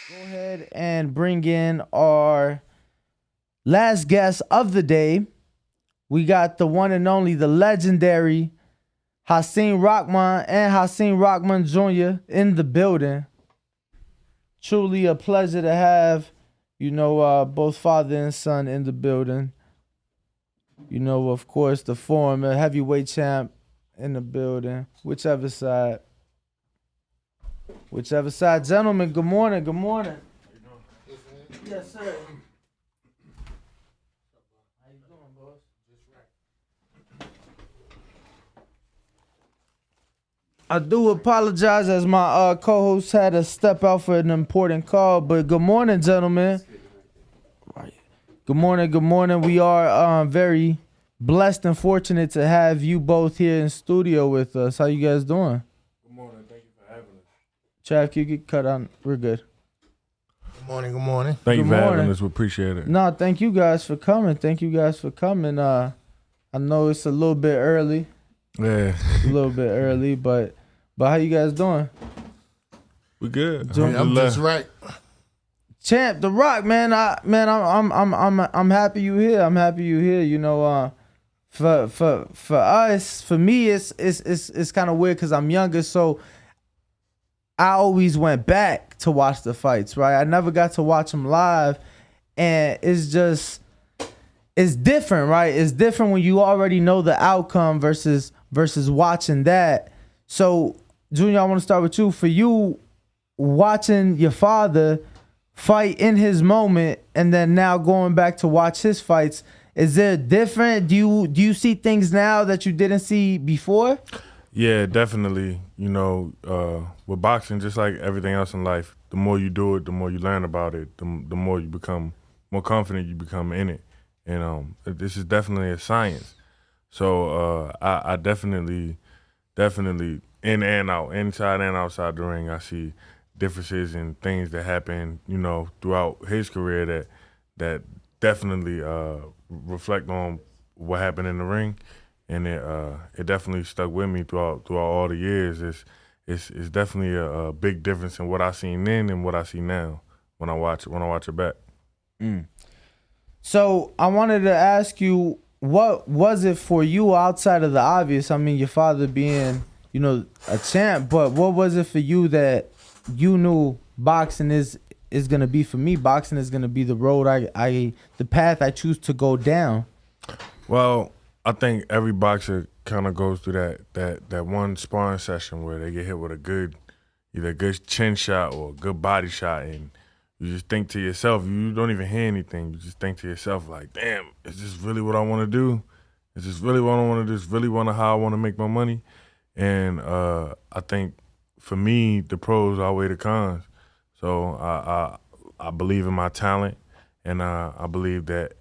Go ahead and bring in our last guest of the day. We got the one and only, the legendary Hasim Rahman and Hasim Rahman Jr. in the building. Truly a pleasure to have, both father and son in the building. Of course, the former heavyweight champ in the building. Whichever side. Gentlemen, good morning. Good morning. Yes, sir. How you doing, boss? I do apologize as my co-host had to step out for an important call, but good morning, gentlemen. Good morning. We are very blessed and fortunate to have you both here in studio with us. How you guys doing? Good morning. Thank you for having us. Trav, can you get cut on? We're good. Good morning. Thank you for morning. having us. We appreciate it. No, thank you guys for coming. I know it's a little bit early. Yeah. A little bit early, but how you guys doing? We good. Yeah, I'm just right. Champ, The Rock, man. I'm happy you here. For us, for me, it's kind of weird because I'm younger, so I always went back to watch the fights. Right, I never got to watch them live, and it's different, right? It's different when you already know the outcome versus watching that. So, Junior, I want to start with you. For you, watching your father fight in his moment and then now going back to watch his fights, is there different? Do you see things now that you didn't see before? Yeah, definitely. With boxing, just like everything else in life, the more you do it, the more you learn about it, the more you become, more confident you become in it. And this is definitely a science. So I definitely in and out, inside and outside the ring, I see differences and things that happen, throughout his career that definitely reflect on what happened in the ring, and it definitely stuck with me throughout all the years. It's definitely a big difference in what I seen then and what I see now when I watch it back. So I wanted to ask you, what was it for you outside of the obvious? I mean, your father being, a champ, but what was it for you that you knew boxing is gonna be for me? Boxing is gonna be the road the path I choose to go down. Well, I think every boxer kind of goes through that one sparring session where they get hit with either a good chin shot or a good body shot, and you just think to yourself, you don't even hear anything. You just think to yourself like, damn, is this really what I want to do? Is this really what I want to do? Is this really how I want to make my money? And I think for me, the pros outweigh the cons. So I believe in my talent, and I believe that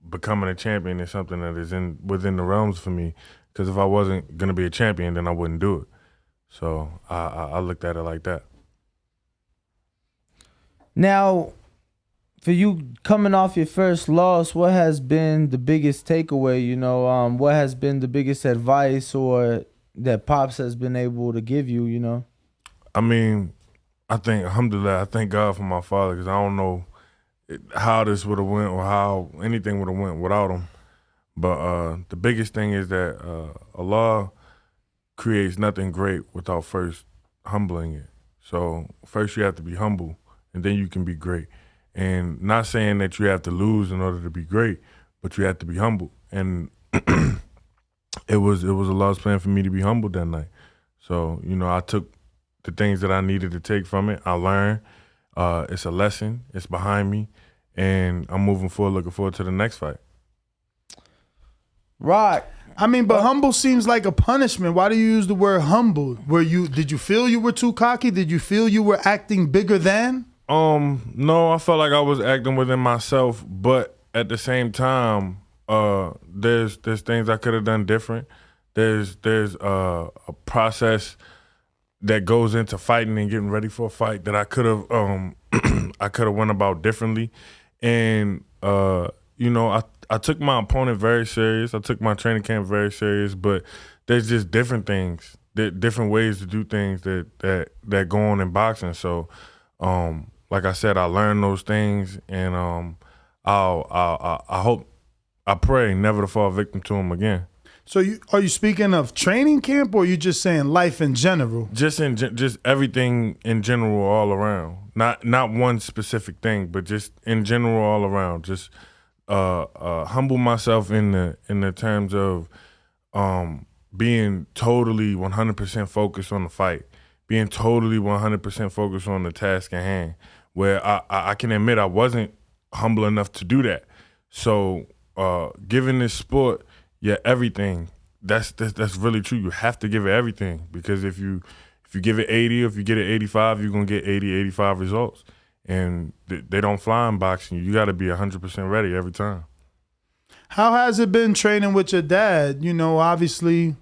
becoming a champion is something that is within the realms for me. Because if I wasn't gonna be a champion, then I wouldn't do it. So I looked at it like that. Now, for you coming off your first loss, what has been the biggest takeaway? What has been the biggest advice or that Pops has been able to give you? I mean, I think, alhamdulillah, I thank God for my father, because I don't know how this would have went or how anything would have went without him. But the biggest thing is that Allah creates nothing great without first humbling it. So first you have to be humble, and then you can be great. And not saying that you have to lose in order to be great, but you have to be humble. And it was Allah's plan for me to be humble that night. So, I took the things that I needed to take from it. I learned. It's a lesson. It's behind me. And I'm moving forward, looking forward to the next fight. Right. I mean, but humble seems like a punishment. Why do you use the word humble? Did you feel you were too cocky? Did you feel you were acting bigger than? No, I felt like I was acting within myself, but at the same time, there's things I could have done different. There's a process that goes into fighting and getting ready for a fight that I could have went about differently. And I took my opponent very serious. I took my training camp very serious, but there's just different things, different ways to do things that go on in boxing. So Like I said, I learned those things, and I pray never to fall victim to them again. So are you speaking of training camp, or are you just saying life in general? Just everything in general, all around. Not one specific thing, but just in general, all around. Just humble myself in the terms of being totally 100% focused on the fight, being totally 100% focused on the task at hand. Where I can admit I wasn't humble enough to do that. So giving this sport everything, that's really true. You have to give it everything, because if you give it 80, or if you get it 85, you're gonna get 80, 85 results. And they don't fly in boxing. You got to be 100% ready every time. How has it been training with your dad? You know, obviously,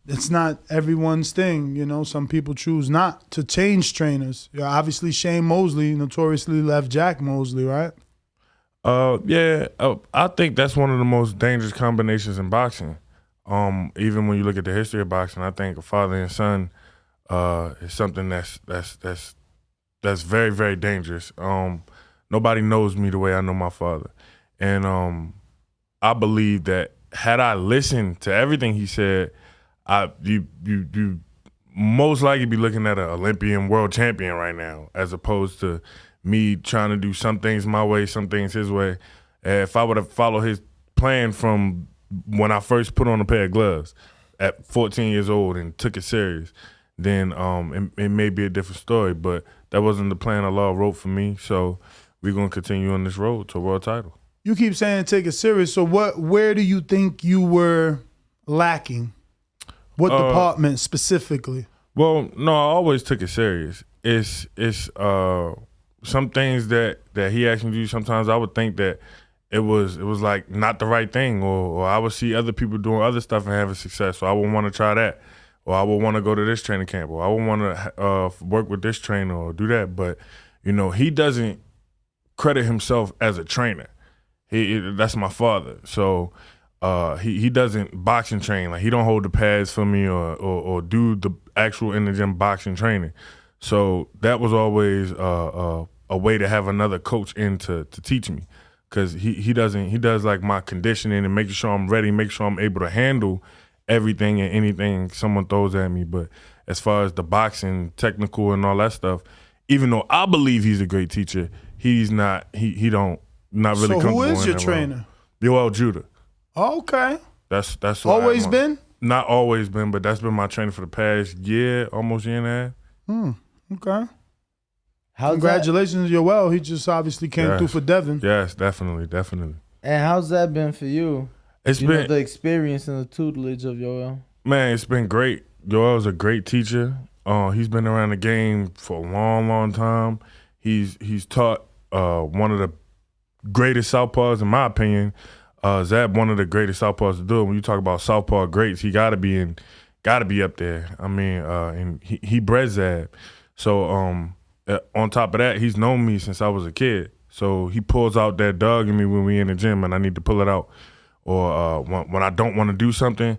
it's not everyone's thing. You know, some people choose not to change trainers. Obviously, Shane Mosley notoriously left Jack Mosley, right? I think that's one of the most dangerous combinations in boxing. Even when you look at the history of boxing, I think a father and son is something that's very, very dangerous. Nobody knows me the way I know my father, and I believe that had I listened to everything he said, you most likely be looking at an Olympian world champion right now, as opposed to me trying to do some things my way, some things his way. If I would have followed his plan from when I first put on a pair of gloves at 14 years old and took it serious, then it may be a different story. But that wasn't the plan Allah wrote for me, so we're going to continue on this road to a world title. You keep saying take it serious, so where do you think you were lacking? What department specifically? Well, no, I always took it serious. It's some things that he asked me to do, sometimes I would think that it was like not the right thing, or I would see other people doing other stuff and having success, so I would want to try that, or I would want to go to this training camp, or I would want to work with this trainer or do that. But you know, he doesn't credit himself as a trainer. That's my father, so he doesn't boxing train. Like, he don't hold the pads for me or do the actual in the gym boxing training. So that was always a way to have another coach in to teach me, because he does like my conditioning and making sure I'm ready, make sure I'm able to handle everything and anything someone throws at me. But as far as the boxing technical and all that stuff, even though I believe he's a great teacher, he's not. He don't not really. So comfortable who is in your that trainer? Yoel Judah. Okay. That's always been? Not always been, but that's been my trainer for the past year, almost year and a half. Okay. How's Congratulations, Yoel. He just obviously came through for Devin. Yes, definitely. And how's that been for you? It's you been know, the experience and the tutelage of Yoel. Man, it's been great. Yoel's a great teacher. He's been around the game for a long, long time. He's taught one of the greatest southpaws, in my opinion. Zab, one of the greatest southpaws to do it. When you talk about southpaw greats, he gotta be up there. I mean, and he bred Zab. So on top of that, he's known me since I was a kid. So he pulls out that dog in me when we in the gym and I need to pull it out. Or when I don't want to do something,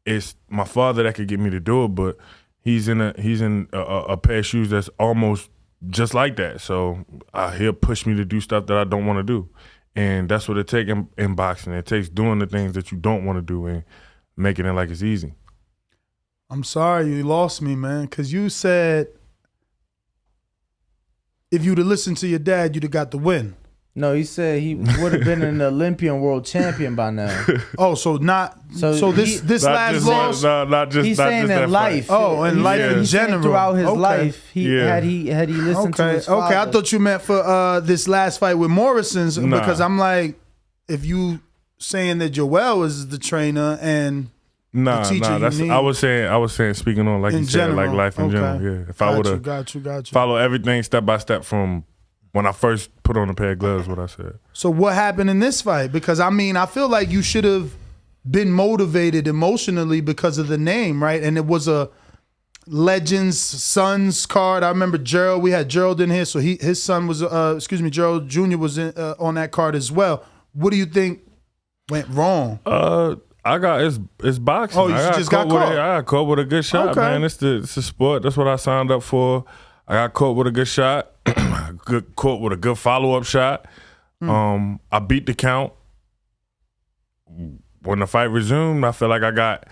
it's my father that could get me to do it, but he's in a pair of shoes that's almost just like that. So he'll push me to do stuff that I don't want to do. And that's what it takes in boxing. It takes doing the things that you don't want to do and making it like it's easy. I'm sorry you lost me, man, because you said if you'd have listened to your dad, you'd have got the win. No, he said he would have been an Olympian world champion by now. Oh, so this last loss? Not just he's not saying just in that life. fight. Oh, in life in general. Throughout his Okay. life, had he listened to his father. Okay, I thought you meant for this last fight with Morrison's, because I'm like, if you saying that Yoel is the trainer and the teacher you need. I was saying speaking on, like In you said, general. like life in Okay. general. Yeah, if I would have got you. followed everything step by step from when I first put on a pair of gloves, what I said. So what happened in this fight? Because I mean, I feel like you should have been motivated emotionally because of the name, right? And it was a Legends Sons card. I remember Gerald. We had Gerald in here, so his son was, Gerald Jr. was on that card as well. What do you think went wrong? I got it's boxing. Oh, you just got caught. I got caught with a good shot, Okay. man. It's the sport. That's what I signed up for. I got caught with a good shot. caught with a good follow-up shot. I beat the count. When the fight resumed, I felt like I got.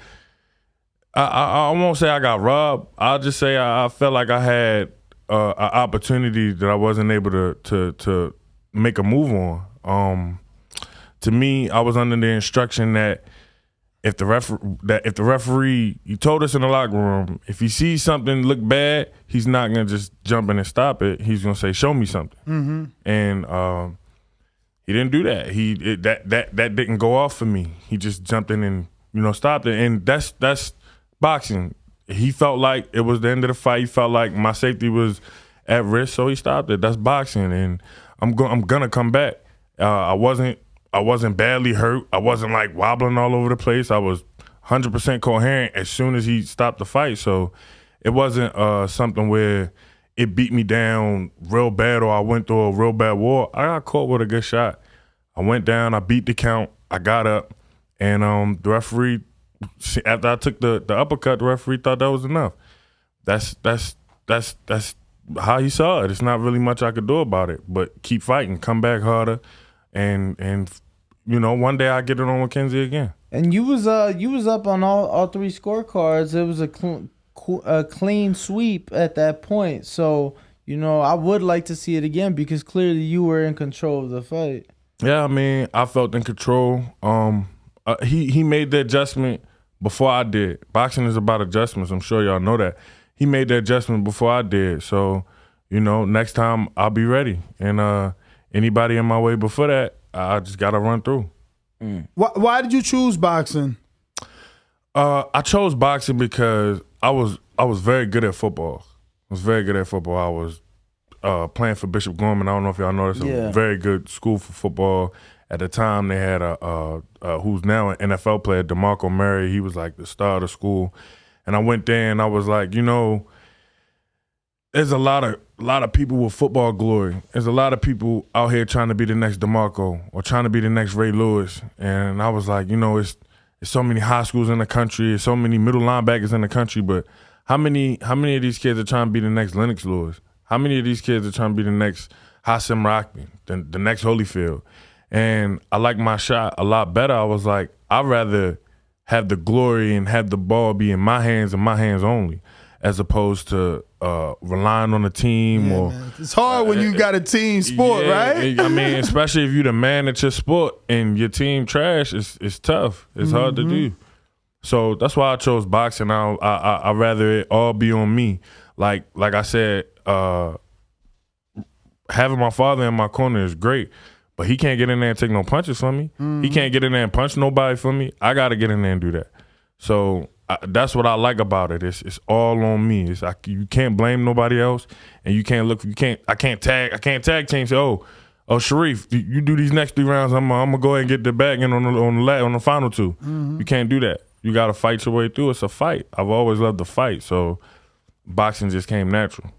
I won't say I got robbed. I'll just say I felt like I had an opportunity that I wasn't able to make a move on. To me, I was under the instruction that if the referee, he told us in the locker room, if he sees something look bad, he's not gonna just jump in and stop it. He's gonna say, "Show me something." And he didn't do that. That didn't go off for me. He just jumped in and stopped it. And that's boxing. He felt like it was the end of the fight. He felt like my safety was at risk, so he stopped it. That's boxing, and I'm gonna come back. I wasn't badly hurt. I wasn't like wobbling all over the place. I was 100% coherent as soon as he stopped the fight. So it wasn't something where it beat me down real bad or I went through a real bad war. I got caught with a good shot. I went down. I beat the count. I got up, and the referee, after I took the uppercut, the referee thought that was enough. That's how he saw it. It's not really much I could do about it, but keep fighting, come back harder. And one day I get it on with Kenzie again. And you was up on all three scorecards. It was a clean sweep at that point. So I would like to see it again because clearly you were in control of the fight. Yeah, I mean, I felt in control. He made the adjustment before I did. Boxing is about adjustments. I'm sure y'all know that. He made the adjustment before I did. So next time I'll be ready. And anybody in my way before that, I just got to run through. Why did you choose boxing? I chose boxing because I was very good at football. I was very good at football. I was playing for Bishop Gorman. I don't know if y'all know this. A very good school for football. At the time, they had who's now an NFL player, DeMarco Murray. He was like the star of the school. And I went there and I was like, there's a lot of people with football glory. There's a lot of people out here trying to be the next DeMarco or trying to be the next Ray Lewis. And I was like, it's so many high schools in the country, there's so many middle linebackers in the country, but how many of these kids are trying to be the next Lennox Lewis? How many of these kids are trying to be the next Hasim Rahman, the next Holyfield? And I like my shot a lot better. I was like, I'd rather have the glory and have the ball be in my hands and my hands only, as opposed to relying on a team. Man. It's hard when you got a team sport, right? I mean, especially if you're the man at your sport and your team trash, it's tough. It's hard to do. So that's why I chose boxing. I'd rather it all be on me. Like I said, having my father in my corner is great, but he can't get in there and take no punches from me. He can't get in there and punch nobody for me. I got to get in there and do that. So that's what I like about it. It's all on me. It's like you can't blame nobody else, and you can't look. I can't tag team. Say, oh, Sharif, you do these next 3 rounds. I'm gonna go ahead and get the back in on the final 2. You can't do that. You got to fight your way through. It's a fight. I've always loved the fight, so boxing just came natural.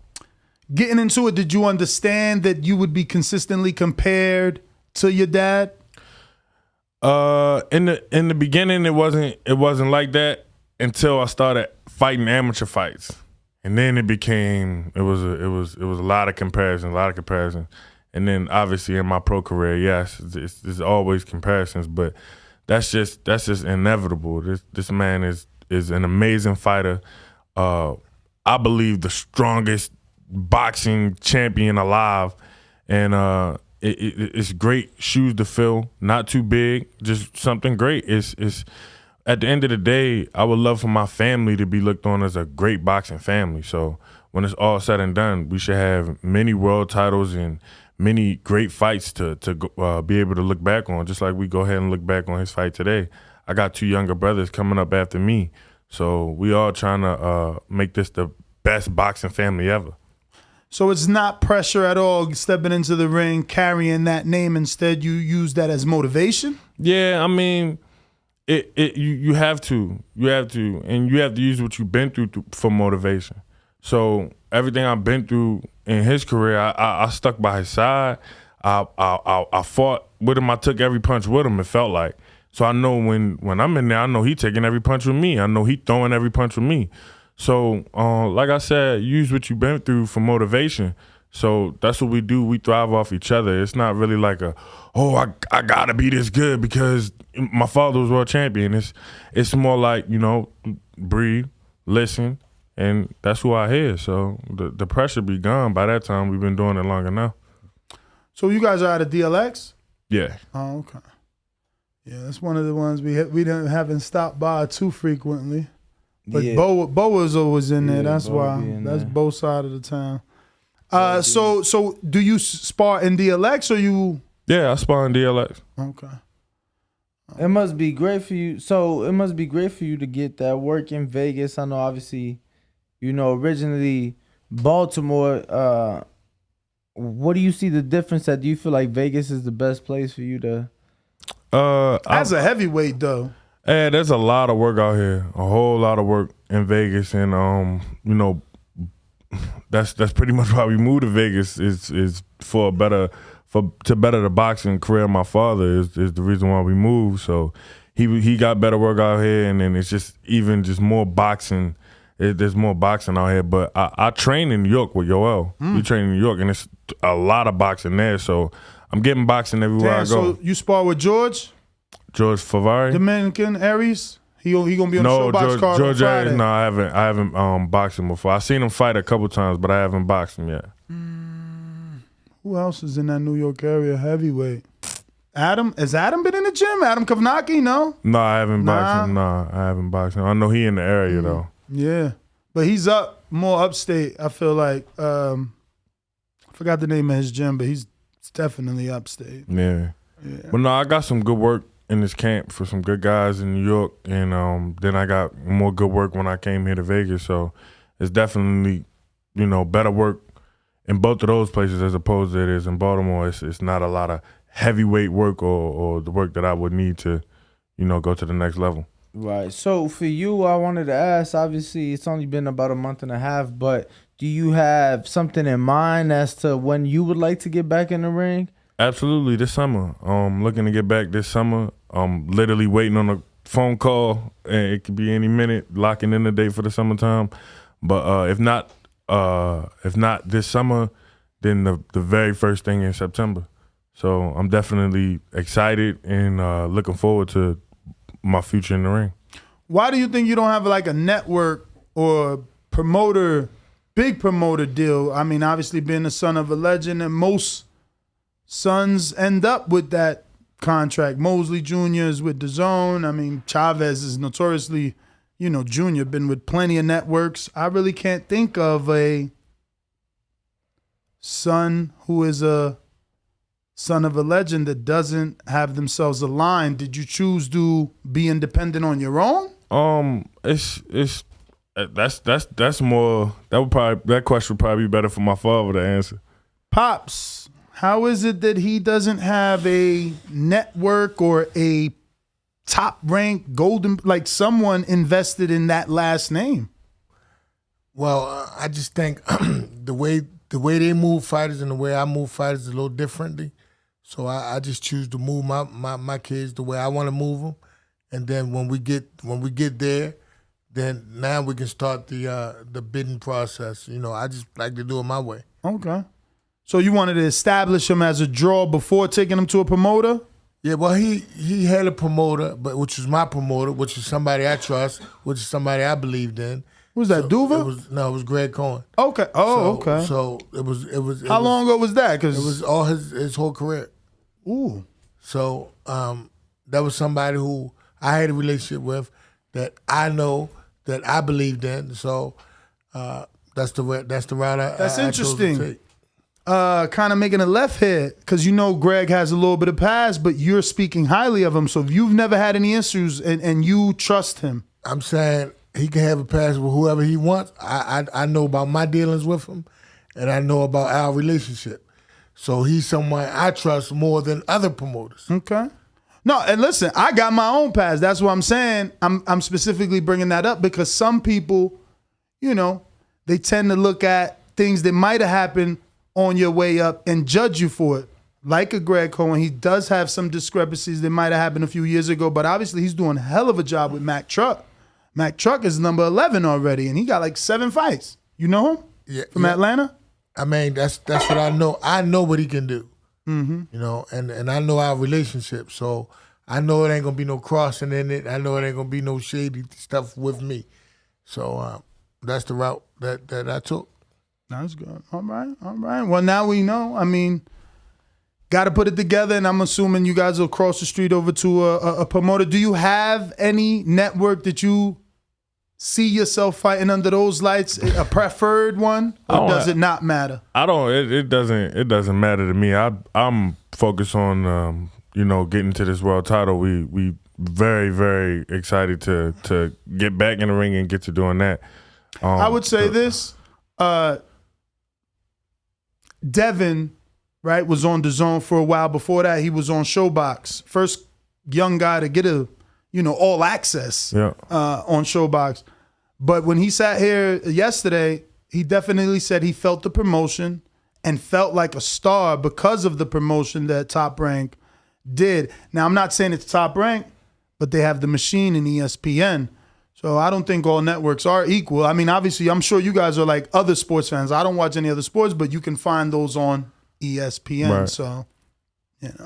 Getting into it, did you understand that you would be consistently compared to your dad? In the beginning, it wasn't like that until I started fighting amateur fights, and then it was a lot of comparison, and then obviously in my pro career, yes, there's always comparisons, but that's just inevitable. This man is an amazing fighter. I believe the strongest boxing champion alive, and it's great shoes to fill. Not too big, just something great. It's at the end of the day, I would love for my family to be looked on as a great boxing family. So when it's all said and done, we should have many world titles and many great fights to be able to look back on, just like we go ahead and look back on his fight today. I got 2 younger brothers coming up after me, so we all trying to make this the best boxing family ever. So it's not pressure at all stepping into the ring, carrying that name. Instead, you use that as motivation? Yeah, I mean, you have to, and you have to use what you've been through for motivation. So everything I've been through in his career, I stuck by his side. I fought with him. I took every punch with him, it felt like. So I know when I'm in there, I know he taking every punch with me. I know he throwing every punch with me. So like I said, use what you've been through for motivation. So that's what we do. We thrive off each other. It's not really like I gotta be this good because my father was world champion. It's more like, breathe, listen, and that's who I hear. So the pressure be gone by that time. We've been doing it long enough. So you guys are out of DLX? Yeah. Oh, okay. Yeah, that's one of the ones we haven't stopped by too frequently. But Yeah. Boa's always in there. Yeah, That's Bo why. be in That's there. both sides of the town. So do you spar in DLX or you? Yeah, I spar in DLX. Okay. It must be great for you. So it must be great for you to get that work in Vegas. I know, obviously, originally Baltimore. What do you see the difference? Do you feel like Vegas is the best place for you to? As a heavyweight, though. Hey, there's a lot of work out here, a whole lot of work in Vegas, and that's pretty much why we moved to Vegas. Is to better the boxing career of my father is the reason why we moved. So he got better work out here, and then it's just more boxing. There's more boxing out here, but I train in New York with Yoel. We train in New York, and it's a lot of boxing there. So I'm getting boxing everywhere I go. So you spar with George Favari? Dominican Aries? He gonna be on the Showbox card on Friday. Aries, no, I haven't boxed him before. I've seen him fight a couple times, but I haven't boxed him yet. Who else is in that New York area heavyweight? Adam? Has Adam been in the gym? Adam Kavnaki? No? No, I haven't boxed him. No, I haven't boxed him. I know he in the area though. Yeah. But he's more upstate, I feel like. I forgot the name of his gym, but he's definitely upstate. Yeah. But no, I got some good work in this camp for some good guys in New York, and then I got more good work when I came here to Vegas. So it's definitely, better work in both of those places as opposed to it is in Baltimore. It's not a lot of heavyweight work or the work that I would need to, go to the next level. Right. So for you, I wanted to ask, obviously it's only been about a month and a half, but do you have something in mind as to when you would like to get back in the ring? Absolutely, this summer. Looking to get back this summer. I'm literally waiting on a phone call, and it could be any minute, locking in the date for the summertime. But if not this summer, then the very first thing in September. So I'm definitely excited and looking forward to my future in the ring. Why do you think you don't have like a network or big promoter deal? I mean, obviously being the son of a legend, and most sons end up with that contract. Mosley Jr. is with Dazn. I mean, Chavez is notoriously, Junior, been with plenty of networks. I really can't think of a son who is a son of a legend that doesn't have themselves aligned. Did you choose to be independent on your own? That's more, that question would probably be better for my father to answer. Pops, how is it that he doesn't have a network or a top ranked golden, like someone invested in that last name? Well, I just think the way they move fighters and the way I move fighters is a little differently. So I just choose to move my kids the way I want to move them, and then when we get there, then now we can start the bidding process. I just like to do it my way. Okay. So you wanted to establish him as a draw before taking him to a promoter? Yeah, well, he had a promoter, but which was my promoter, which is somebody I trust, which is somebody I believed in. Who's that, Duva? It was Greg Cohen. Okay. Oh, okay. So it was. How long ago was that? Because it was all his whole career. Ooh. So that was somebody who I had a relationship with, that I know, that I believed in. So that's the route That's I interesting. chose to take. Kind of making a left hit, because Greg has a little bit of past, but you're speaking highly of him. So if you've never had any issues and you trust him. I'm saying he can have a pass with whoever he wants. I know about my dealings with him, and I know about our relationship. So he's someone I trust more than other promoters. Okay. No, and listen, I got my own past. That's what I'm saying. I'm specifically bringing that up because some people, they tend to look at things that might have happened on your way up and judge you for it. Like a Greg Cohen, he does have some discrepancies that might have happened a few years ago, but obviously he's doing a hell of a job with Mac Truck. Mac Truck is number 11 already, and he got like 7 fights. You know him? Yeah, From Atlanta? I mean, that's what I know. I know what he can do. You know, and I know our relationship, so I know it ain't gonna be no crossing in it. I know it ain't gonna be no shady stuff with me. So that's the route that I took. That's good. All right. Well, now we know. I mean, got to put it together, and I'm assuming you guys will cross the street over to a promoter. Do you have any network that you see yourself fighting under those lights, a preferred one, or does it not matter? I don't. It doesn't matter to me. I'm focused on getting to this world title. We very, very excited to get back in the ring and get to doing that. I would say this. Devin, right, was on Dazn for a while. Before that, he was on Showbox. First young guy to get all access on Showbox. But when he sat here yesterday, he definitely said he felt the promotion and felt like a star because of the promotion that Top Rank did. Now, I'm not saying it's Top Rank, but they have the machine in ESPN. So I don't think all networks are equal. I mean, obviously, I'm sure you guys are like other sports fans. I don't watch any other sports, but you can find those on ESPN. Right. So, it's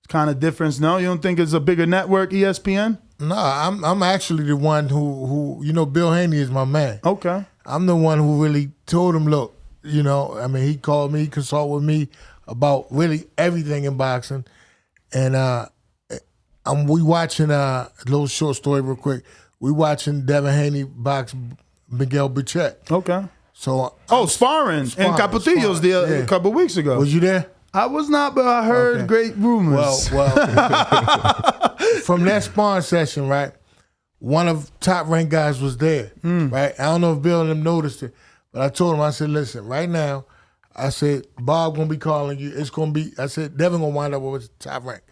kind of difference. No, you don't think it's a bigger network, ESPN? No, I'm actually the one who Bill Haney is my man. Okay. I'm the one who really told him, look, I mean, he called me, consulted with me about really everything in boxing. And we watching a little short story real quick. We watching Devin Haney box Miguel Buchet. Okay. So sparring in Capotillo's a couple of weeks ago. Was you there? I was not, but I heard great rumors. Well, from that sparring session, right, one of Top Rank guys was there, right? I don't know if Bill and them noticed it, but I told him, I said, listen, right now, I said, Bob gonna be calling you. It's gonna be, I said, Devin gonna wind up with Top Rank.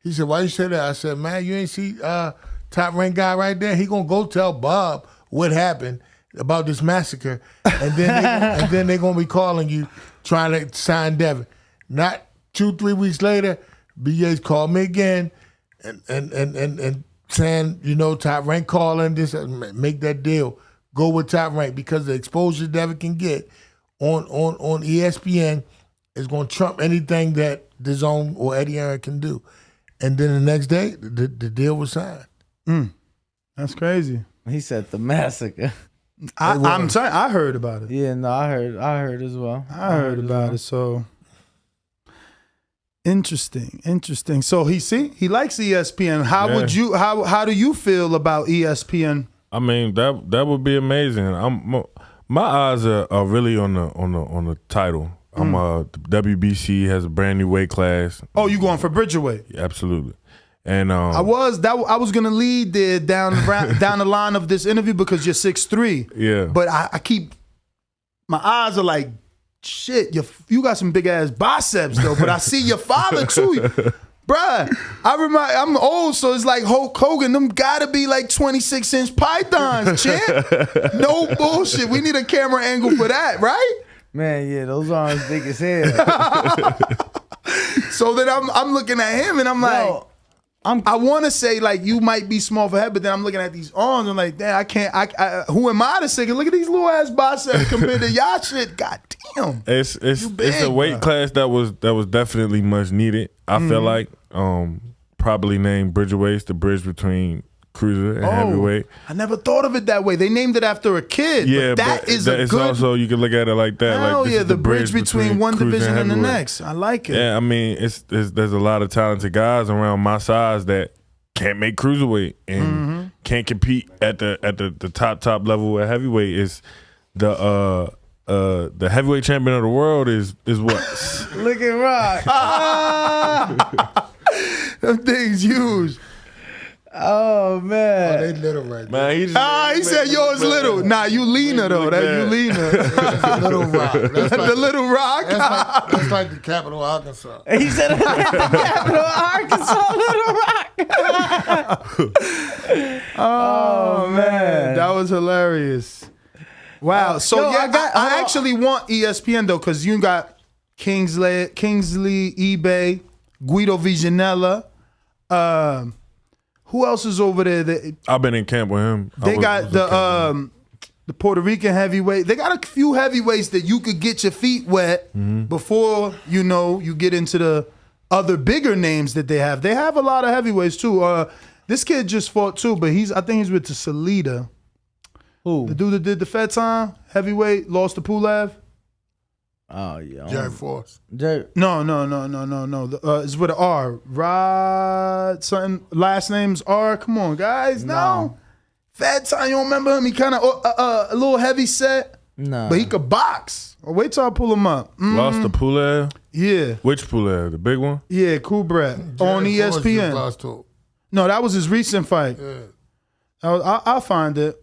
He said, why you say that? I said, man, you ain't see Top Rank guy right there? He gonna go tell Bob what happened about this massacre, and then they're gonna be calling you trying to sign Devin. Not 2-3 weeks later, BA's called me again and saying, Top Rank calling this, make that deal. Go with Top Rank because the exposure Devin can get on ESPN is going to trump anything that Dazn or Eddie Aaron can do. And then the next day, the deal was signed. That's crazy. He said the massacre. I'm sorry, I heard about it. Yeah, no, I heard as well. I heard about it, so... Interesting. So he likes ESPN. How do you feel about ESPN? I mean, that would be amazing. My eyes are really on the title. The WBC has a brand new weight class. Oh, you going for Bridgerweight? Yeah, absolutely. And I was gonna lead there down the line of this interview because you're 6'3". Yeah. But I keep my eyes are like, shit, you got some big ass biceps though, but I see your father too. Bruh, I'm old, so it's like Hulk Hogan. Them gotta be like 26-inch pythons, champ. No bullshit. We need a camera angle for that, right? Man, yeah, those arms big as hell. So then I'm looking at him and I'm like, I want to say like you might be small for head, but then I'm looking at these arms and I'm like, damn, I can't. Who am I to say? Look at these little ass biceps compared to y'all shit. God damn, it's a weight class that was definitely much needed. I feel like probably named Bridgerweight, the bridge between cruiser and heavyweight. I never thought of it that way. They named it after a kid. Yeah, but it's good. Also you can look at it like that. Hell like yeah, the bridge between one division and the next. I like it. Yeah, I mean, there's a lot of talented guys around my size that can't make cruiserweight and can't compete at the top level at heavyweight. Is the heavyweight champion of the world is what? Look at Rock. Them things huge. Oh man, they little right man. He said yours little. Nah, you leaner though. You leaner. That's Little Rock. That's like, the Little Rock. That's like the capital of Arkansas. He said the capital of Arkansas, Little Rock. Oh man, that was hilarious. Wow. So I actually want ESPN though, because you got Kingsley, eBay, Guido Viginella. Who else is over there? I've been in camp with him. They got the Puerto Rican heavyweight. They got a few heavyweights that you could get your feet wet before, you get into the other bigger names that they have. They have a lot of heavyweights too. This kid just fought too, but I think he's with the Salida. Who? The dude that did the Fed time, heavyweight, lost to Pulev. Oh yeah. Jerry Force. Jerry. No. It's with an R. Rod something. Last name's R. Come on, guys. No. Fed time. You don't remember him? He kind of a little heavy set. No. But he could box. Wait till I pull him up. Lost to Pulev? Yeah. Which Pulev? The big one? Yeah, Kubrat on Jerry Force just ESPN. lost to- No, that was his recent fight. Yeah. I'll find it.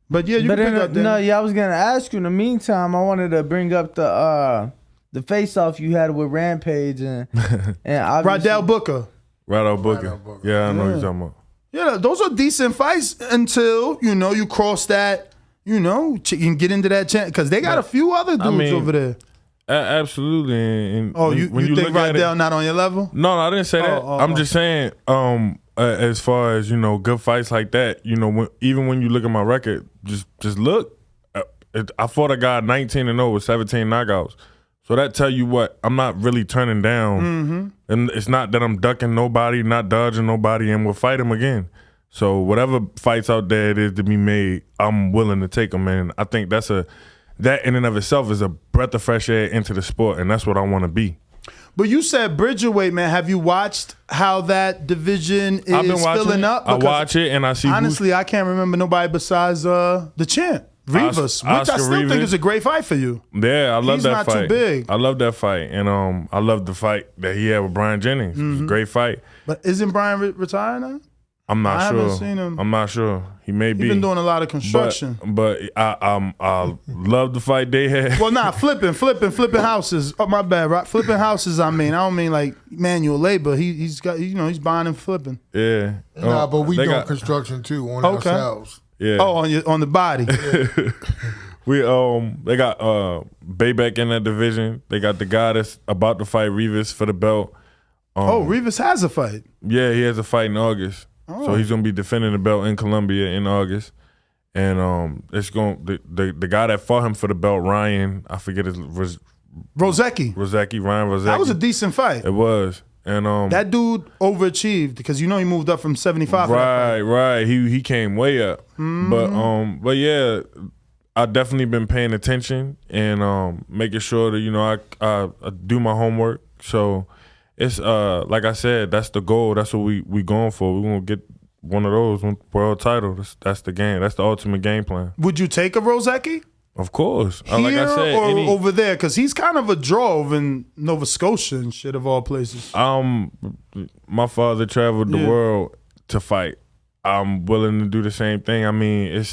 But yeah, you can pick up that. No, yeah, I was gonna ask you. In the meantime, I wanted to bring up the face off you had with Rampage and obviously, Rydell Booker. Right Booker. Right Booker. Yeah, I know what you're talking about. Yeah, those are decent fights until, you cross that, you can get into that chance. Because they got a few other dudes over there. Absolutely. And You think Rydell not on your level? No, I didn't say that. I'm just saying, as far as good fights like that, even when you look at my record, just look. I fought a guy 19-0 with 17 knockouts. So that tell you what, I'm not really turning down, and it's not that I'm ducking nobody, not dodging nobody, and we'll fight him again. So whatever fights out there it is to be made, I'm willing to take them, and I think that in and of itself is a breath of fresh air into the sport, and that's what I want to be. But you said Bridgerweight, man. Have you watched how that division is I've been watching filling it. up? I watch it and I see. Honestly, I can't remember nobody besides the champ, Rivas, which I still think is a great fight for you. Yeah, I love He's that not fight. too big. I love that fight, and I love the fight that he had with Brian Jennings. It was a great fight. But isn't Brian retired now? I'm not I sure. haven't seen him. I'm not sure. He may be. He's been doing a lot of construction. But I love the fight they had. Well, flipping houses. Oh, my bad, right? Flipping houses. I don't mean like manual labor. He's got, he's buying and flipping. Yeah. Nah, but we they doing got- construction too on Okay. ourselves. Yeah. Oh, on the body. They got Bayback in that division. They got the guy that's about to fight Rivas for the belt. Rivas has a fight. Yeah, he has a fight in August. So he's gonna be defending the belt in Colombia in August. And it's going the guy that fought him for the belt, Ryan, I forget his Rosecki. Ryan Rosecki. That was a decent fight. It was. And That dude overachieved because he moved up from 75. Right. He came way up. But yeah, I definitely been paying attention and making sure that I do my homework. So it's like I said, that's the goal. That's what we going for. We want to get one of those world titles. That's the game. That's the ultimate game plan. Would you take a Rosecki? Of course. Here Like I said, or over there? Because he's kind of a draw over in Nova Scotia and shit of all places. My father traveled the world to fight. I'm willing to do the same thing. I mean,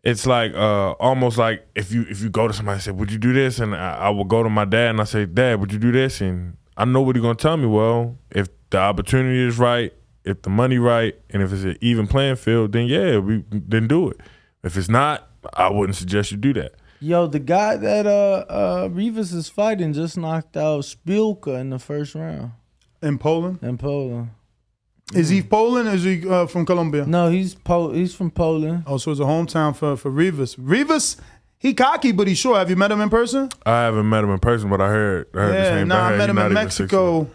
it's like almost like if you go to somebody and say, would you do this? And I will go to my dad and I say, Dad, would you do this? And I know what he's gonna tell me. Well, if the opportunity is right, if the money right, and if it's an even playing field, then yeah, then do it. If it's not, I wouldn't suggest you do that. Yo, the guy that Rivas is fighting just knocked out Spielka in the first round. In Poland? In Poland. Is he Poland or is he from Colombia? No, he's from Poland. Oh, so it's a hometown for Rivas. Rivas, he cocky, but he's short. Have you met him in person? I haven't met him in person, but I heard the same thing. I met him He's in not even Mexico.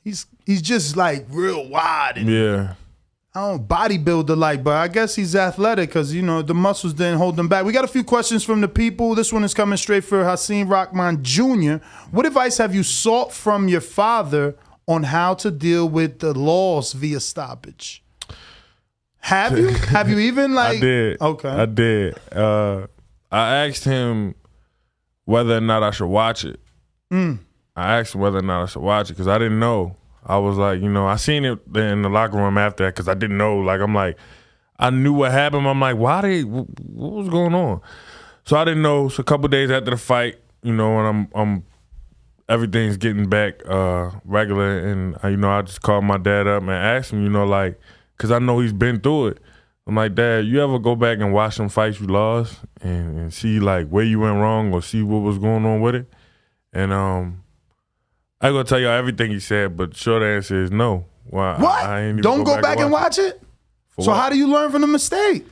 He's just like real wide. And Yeah. I don't bodybuilder like, but I guess he's athletic because, the muscles didn't hold him back. We got a few questions from the people. This one is coming straight for Hasim Rahman Jr. What advice have you sought from your father on how to deal with the loss via stoppage? Have you? Have you even I did. Okay. I did. I asked him whether or not I should watch it. I asked him whether or not I should watch it because I didn't know. I was like, I seen it in the locker room after that because I didn't know. Like, I'm like, I knew what happened. I'm like, what was going on? So I didn't know. So a couple days after the fight, and I'm everything's getting back regular, and I just called my dad up and asked him, because I know he's been through it. I'm like, Dad, you ever go back and watch some fights you lost and see like where you went wrong or see what was going on with it? And I ain't gonna tell y'all everything he said, but short answer is no. Well, What? I ain't even Don't go back and watch it? So how do you learn from the mistake?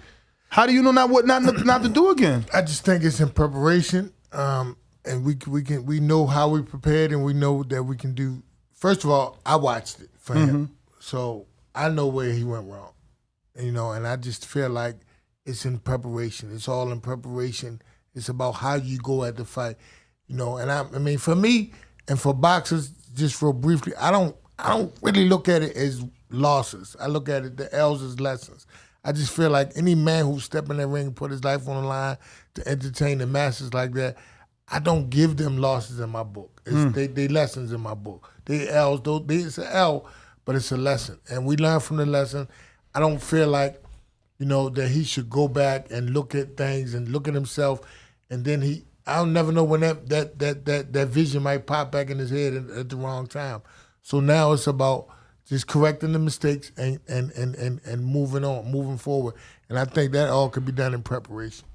How do you know not to do again? I just think it's in preparation, and we know how we prepared, and we know that we can do. First of all, I watched it for him, so I know where he went wrong, and I just feel like it's in preparation. It's all in preparation. It's about how you go at the fight, and I mean, for me and for boxers, just real briefly, I don't really look at it as losses. I look at it the L's as lessons. I just feel like any man who step in that ring and put his life on the line to entertain the masses like that, I don't give them losses in my book. They lessons in my book. They L's, it's an L, but it's a lesson. And we learn from the lesson. I don't feel like, that he should go back and look at things and look at himself, and then I'll never know when that vision might pop back in his head at the wrong time. So now it's about just correcting the mistakes and moving on, moving forward. And I think that all could be done in preparation.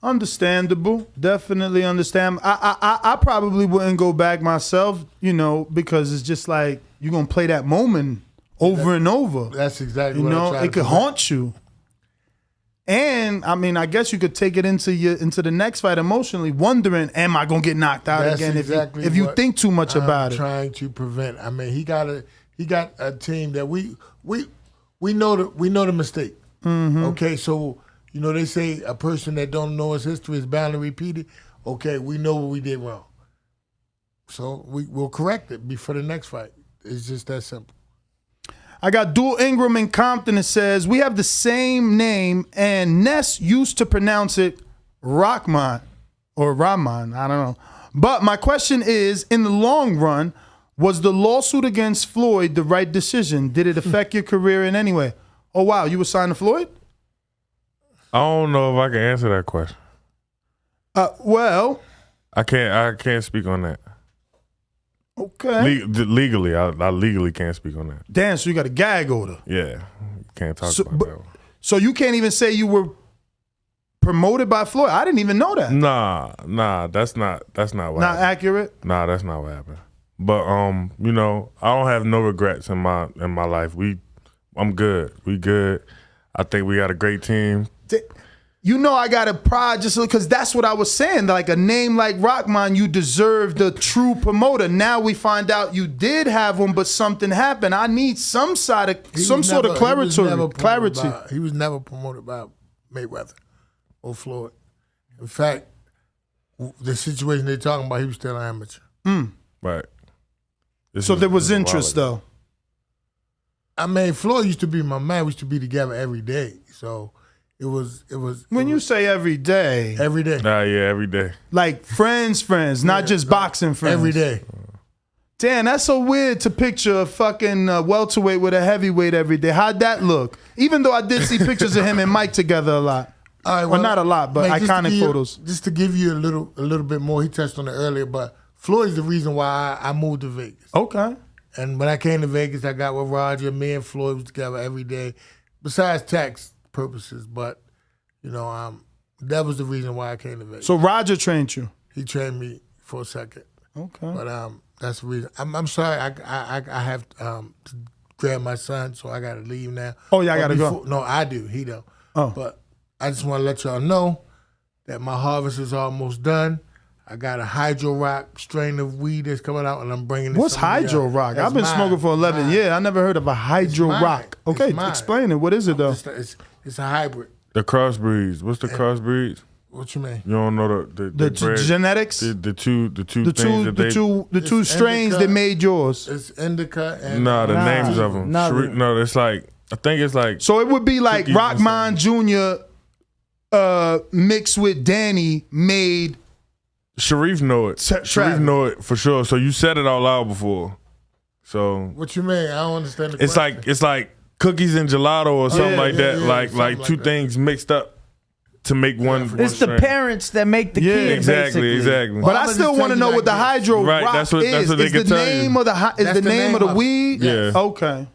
Understandable. Definitely understand. I probably wouldn't go back myself, because it's just like you're going to play that moment over and over. That's exactly what I'm trying it could haunt you. And I mean, I guess you could take it into the next fight emotionally, wondering, am I gonna get knocked out again? Exactly if you think too much about it. Trying to prevent. I mean, he got a team that we know the mistake. Okay, so they say a person that don't know his history is bound to repeat it. Okay, we know what we did wrong, so we'll correct it before the next fight. It's just that simple. I got Dual Ingram in Compton that says, we have the same name, and Ness used to pronounce it Rahman or Rahman, I don't know. But my question is, in the long run, was the lawsuit against Floyd the right decision? Did it affect your career in any way? Oh, wow, you were signed to Floyd? I don't know if I can answer that question. Well. I can't speak on that. Okay. Legally, I legally can't speak on that. Damn, so you got a gag order. Yeah, can't talk about that one. So you can't even say you were promoted by Floyd? I didn't even know that. Nah, that's not what Not happened. accurate? Nah, that's not what happened. But I don't have no regrets in my life. I'm good. We good. I think we got a great team. I got a pride just because that's what I was saying. Like a name like Rahman, you deserve the true promoter. Now we find out you did have one, but something happened. I need some sort of clarity. He was never promoted by Mayweather or Floyd. In fact, the situation they're talking about, he was still an amateur. Right. So there was interest though. I mean, Floyd used to be my man. We used to be together every day. So it was. When you say every day. Every day. Yeah, every day. Like friends, not just boxing friends. Every day. Damn, that's so weird to picture a fucking welterweight with a heavyweight every day. How'd that look? Even though I did see pictures of him and Mike together a lot. All right, well, not a lot, but iconic photos. Just to give you a little bit more, he touched on it earlier, but Floyd's the reason why I moved to Vegas. Okay. And when I came to Vegas, I got with Roger. Me and Floyd was together every day, besides tax purposes. But, that was the reason why I came to Vegas. So Roger trained you? He trained me for a second. Okay. But that's the reason. I'm sorry. I have to grab my son, so I got to leave now. Oh, yeah, I got to go. No, I do. He don't. Oh. But I just want to let y'all know that my harvest is almost done. I got a Hydro Rock strain of weed that's coming out, and I'm bringing it. What's Hydro Rock? I've been smoking for 11 years. I never heard of a Hydro Rock. Okay, explain it. What is it, though? It's a hybrid. The crossbreeds. What's the crossbreeds? What you mean? You don't know the genetics? The two strains that made yours. It's indica and the names of them. No, it's like I think it's like. So it would be like Rahman Jr. Mixed with Danny made. Sharif know it. Sharif know it for sure. So you said it out loud before. So what you mean? I don't understand the question. It's like cookies and gelato or something like that. Like two things mixed up to make one. It's the parents that make the kid. Exactly. But I still want to know what the Hydro Rock is. That's what they can tell you. Is the name of the weed? Yeah. Okay.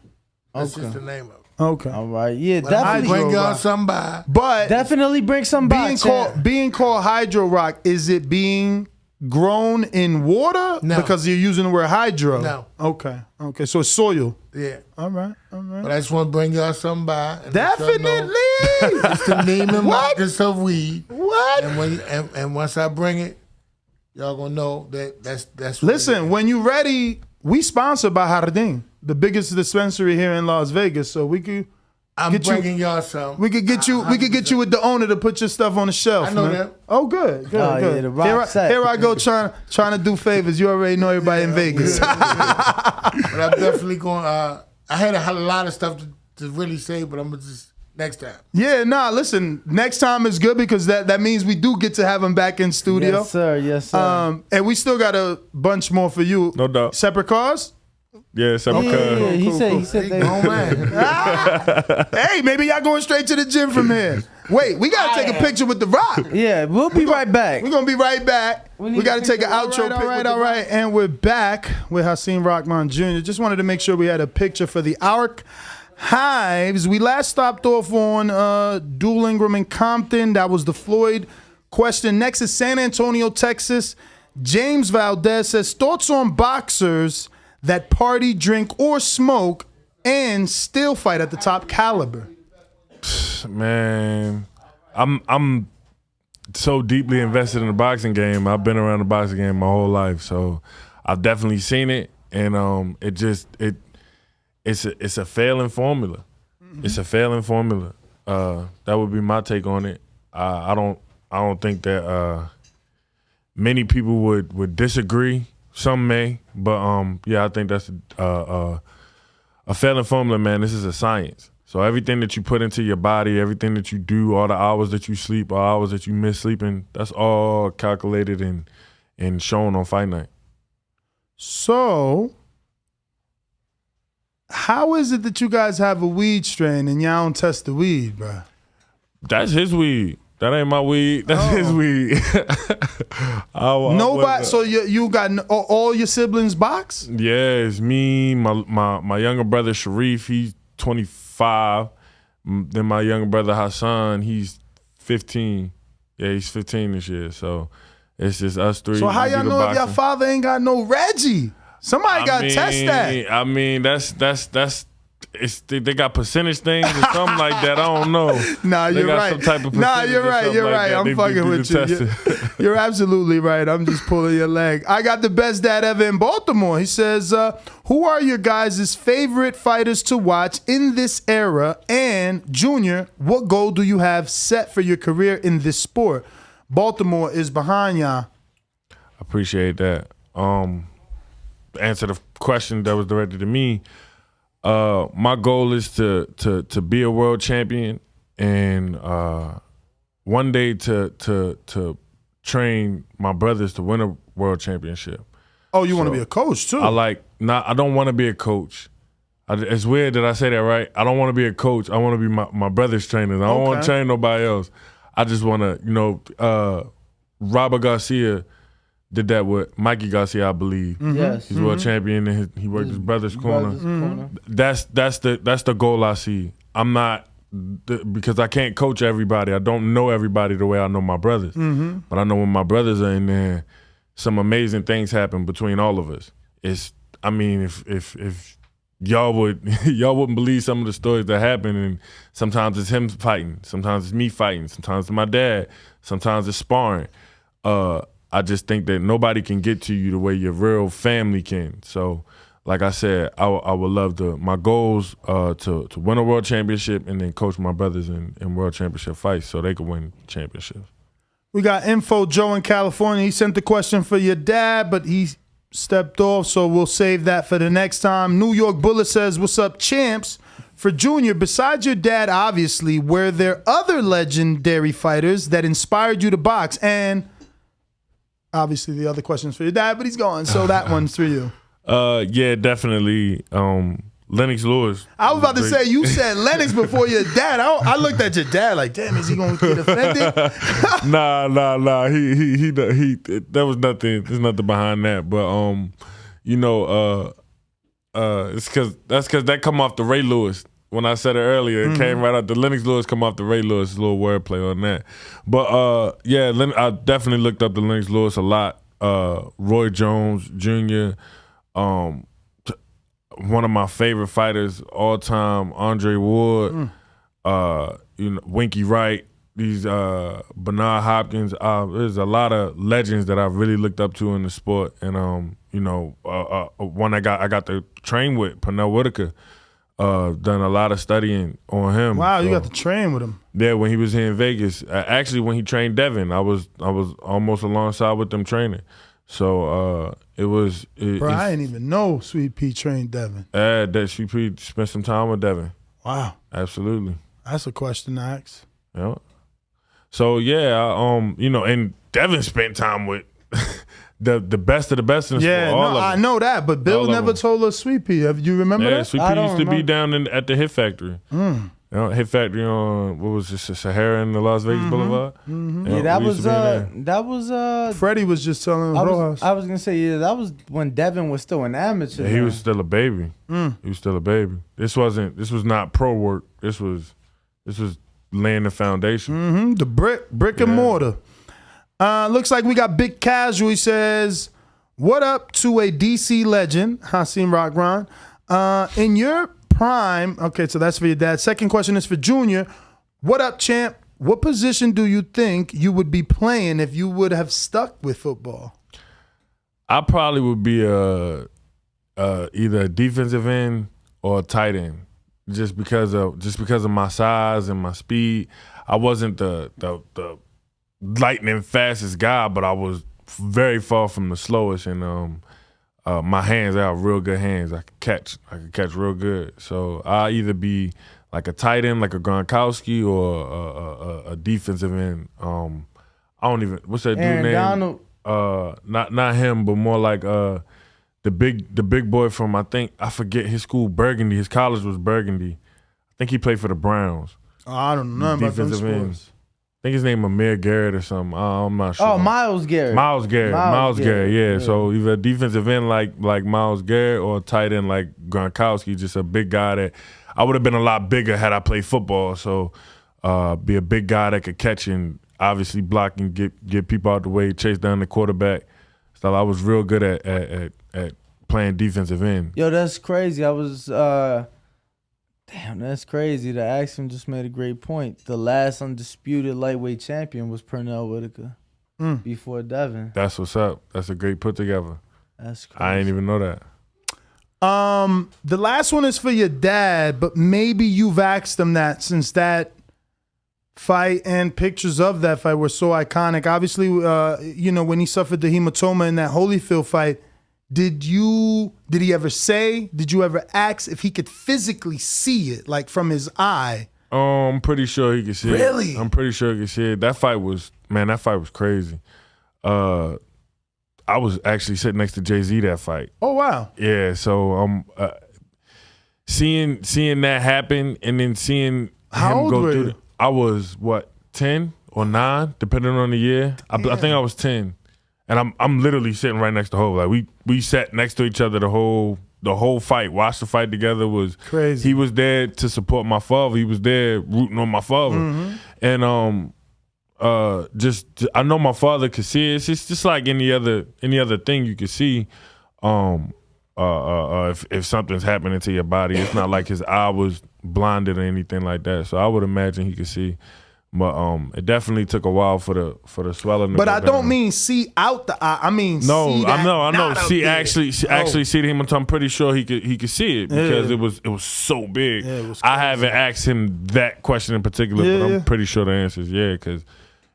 That's just the name of it. Okay. All right. Yeah, But definitely. bring y'all somebody. But definitely bring some back. being called Hydro Rock, is it being grown in water? No. Because you're using the word hydro. No. Okay. So it's soil. Yeah. All right. But I just want to bring y'all something by. And Definitely. It's the Neiman What? Marcus of weed. What? And once I bring it, y'all gonna know that's what Listen, when you ready, we sponsored by Jardín, the biggest dispensary here in Las Vegas. So we could I'm get you- bringing y'all some. we could get you with the owner to put your stuff on the shelf. I know man. that. Oh, good. Oh, yeah, the rock set. Here I go trying to do favors. You already know everybody in Vegas. But I'm definitely going. I had a lot of stuff to really say, but I'm gonna just next time. Yeah, listen, next time is good because that means we do get to have him back in studio. Yes, sir. Yes, sir. And we still got a bunch more for you. No doubt. Separate cars? Yeah, separate yeah, he cool, said. cool. He said they. Oh man, Hey, maybe y'all going straight to the gym from here. Wait, we got to take a picture with The Rock. Yeah, we'll be right back. We're going to be right back. We We need got to to take an pick- outro. All right. And we're back with Hasim Rahman Jr. Just wanted to make sure we had a picture for the archives. We last stopped off on Dual Ingram and Compton. That was the Floyd question. Next is San Antonio, Texas. James Valdez says, thoughts on boxers that party, drink, or smoke and still fight at the top caliber? Man, I'm so deeply invested in the boxing game. I've been around the boxing game my whole life, so I've definitely seen it, and it's a failing formula. It's a failing formula. That would be my take on it. I don't think that many people would disagree. Some may, but yeah, I think that's a failing formula, man. This is a science. So everything that you put into your body, everything that you do, all the hours that you sleep, all hours that you miss sleeping, that's all calculated and shown on fight night. So, how is it that you guys have a weed strain and y'all don't test the weed, bro? That's his weed. That ain't my weed. That's his weed. Nobody. So you got all your siblings box? Yeah, it's me, my younger brother Sharif. He's 25. Then my younger brother Hassan. He's 15. Yeah, he's 15 this year. So it's just us three. So how We do y'all the know if your boxing. father ain't got no Reggie? Somebody got to test that. I mean, that's. They got percentage things or something like that. I don't know. Nah, They you're got right. some type of Nah, percentage you're or right. something You're like right. that. I'm They fucking do with the you. testing. You're absolutely right. I'm just pulling your leg. I got the best dad ever in Baltimore. He says, who are your guys' favorite fighters to watch in this era? And Junior, what goal do you have set for your career in this sport? Baltimore is behind y'all. Appreciate that. To answer the question that was directed to me, my goal is to be a world champion and one day to train my brothers to win a world championship. Oh, you want to be a coach too? I don't want to be a coach. It's weird that I say that, right? I don't want to be a coach. I want to be my brother's trainers. I don't want to train nobody else. I just want to, Robert Garcia did that with Mikey Garcia, I believe. Yes. He's world champion and he worked his brother's corner. That's the goal I see. I'm not because I can't coach everybody. I don't know everybody the way I know my brothers. But I know when my brothers are in there, some amazing things happen between all of us. If y'all wouldn't believe some of the stories that happen, and sometimes it's him fighting, sometimes it's me fighting, sometimes it's my dad, sometimes it's sparring. I just think that nobody can get to you the way your real family can. So, like I said, I would love to. My goals to win a world championship and then coach my brothers in world championship fights so they can win championships. We got Info Joe in California. He sent the question for your dad, but he stepped off, so we'll save that for the next time. New York Bullet says, what's up, champs? For Junior, besides your dad, obviously, were there other legendary fighters that inspired you to box? And obviously the other question's for your dad, but he's gone, so that one's for you. Yeah, definitely. Lennox Lewis. I was about to say, you said Lennox before your dad. I looked at your dad like, damn, is he going to get offended? Nah. He there was nothing. There's nothing behind that. But it's because that come off the Ray Lewis. When I said it earlier, it came right out. The Lennox Lewis come off the Ray Lewis. A little wordplay on that. But yeah, I definitely looked up to Lennox Lewis a lot. Roy Jones Jr., one of my favorite fighters all time, Andre Ward, Winky Wright, these Bernard Hopkins. There's a lot of legends that I really looked up to in the sport, and one I got to train with, Pernell Whitaker. Done a lot of studying on him. Wow, you got to train with him. Yeah, when he was here in Vegas. Actually, when he trained Devin, I was almost alongside with them training. So Bro, I didn't even know Sweet Pea trained Devin. That Sweet Pea spent some time with Devin. Wow, absolutely. That's a question to ask. Yeah. So yeah, and Devin spent time with the best of the best in the sport. I know that, but Bill never told us Sweet Pea. You remember that? Yeah, Sweet Pea used to be down at the Hit Factory. Hit Factory on what was this, Sahara and the Las Vegas Boulevard. Yeah, that was Freddie was just telling Rojas. I was gonna say that was when Devin was still an amateur. Yeah, he was still a baby. He was still a baby. This was not pro work. This was laying the foundation. The brick and mortar. Looks like we got Big Casual. He says, "What up to a DC legend, Hasim Rahman? In your prime." Okay, so that's for your dad. Second question is for Junior. What up, champ? What position do you think you would be playing if you would have stuck with football? I probably would be either a defensive end or a tight end, just because of my size and my speed. I wasn't the lightning fastest guy, but I was very far from the slowest, and my hands, I have real good hands. I could catch real good. So I either be like a tight end, like a Gronkowski, or a defensive end. I don't even, what's that dude name? Donald. Not him, but more like the big boy from, I forget his school, Burgundy. His college was Burgundy. I think he played for the Browns. Oh, I don't know about them sports. I think his name Amir Garrett or something. I'm not sure. Oh, Myles Garrett. Myles Garrett, yeah. So either a defensive end like Myles Garrett or a tight end like Gronkowski, just a big guy that I would have been a lot bigger had I played football. So be a big guy that could catch and obviously block and get people out the way, chase down the quarterback. So I was real good at playing defensive end. Yo, that's crazy. I was damn, that's crazy. The Axiom just made a great point. The last undisputed lightweight champion was Pernell Whitaker before Devin. That's what's up. That's a great put together. That's crazy. I didn't even know that. The last one is for your dad, but maybe you've asked him that since that fight and pictures of that fight were so iconic. Obviously, when he suffered the hematoma in that Holyfield fight, did you ever ask if he could physically see it, like from his eye? I'm pretty sure he could see it. Really? I'm pretty sure he could see it. That fight was crazy. I was actually sitting next to Jay-Z that fight. Oh, wow. Yeah, so seeing that happen and then seeing him go through it. I was 10 or 9, depending on the year. I think I was 10. And I'm literally sitting right next to Hov. Like we sat next to each other the whole fight. Watched the fight together. Was crazy. He was there to support my father. He was there rooting on my father. And I know my father could see it. It's just like any other thing you could see. If something's happening to your body, it's not like his eye was blinded or anything like that. So I would imagine he could see. But it definitely took a while for the swelling. But I don't mean see out the eye. I mean see that. I know. See actually see the hematoma. I'm pretty sure he could see it because it was so big. Yeah, it was I haven't asked him that question in particular, but I'm pretty sure the answer is yeah, because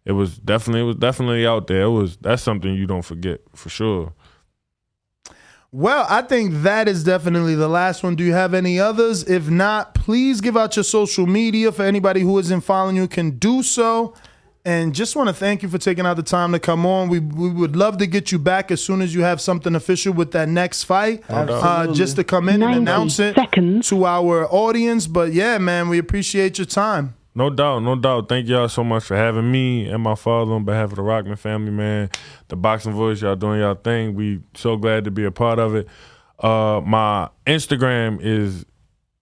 it was definitely out there. That's something you don't forget for sure. Well, I think that is definitely the last one. Do you have any others? If not, please give out your social media. For anybody who isn't following you can do so. And just want to thank you for taking out the time to come on. We would love to get you back as soon as you have something official with that next fight. Just to come in and announce it to our audience. But yeah, man, we appreciate your time. No doubt. Thank y'all so much for having me and my father on behalf of the Rockman family, man. The Boxing Voice, y'all doing y'all thing. We so glad to be a part of it. My Instagram is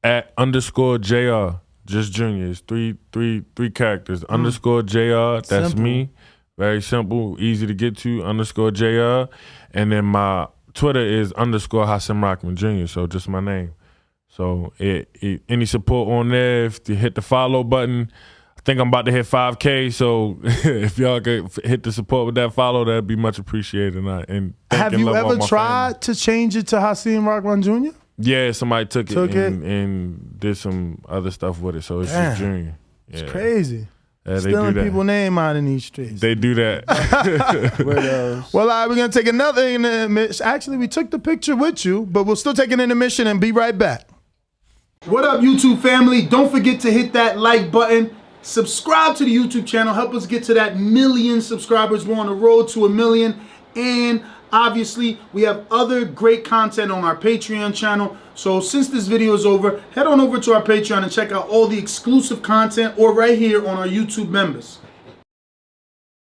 @_JR, just Junior. It's three characters. _JR, that's Simple. me. Very simple, easy to get to, _JR. And then my Twitter is _Hasim Rahman Jr., so just my name. So any support on there, if you hit the follow button, I think I'm about to hit 5K, so if y'all could hit the support with that follow, that'd be much appreciated. And have you ever tried to change it to Hasim Rahman Jr.? Yeah, somebody took it and did some other stuff with it, so it's just Junior. Yeah. It's crazy. Yeah, Stealing people's name out in these streets. They do that. Well, all right, we're going to take another intermission. Actually, we took the picture with you, but we'll still take an intermission and be right back. What up, YouTube family? Don't forget to hit that like button. Subscribe to the YouTube channel. Help us get to that 1 million subscribers. We're on the road to 1 million. And obviously, we have other great content on our Patreon channel. So since this video is over, head on over to our Patreon and check out all the exclusive content or right here on our YouTube members.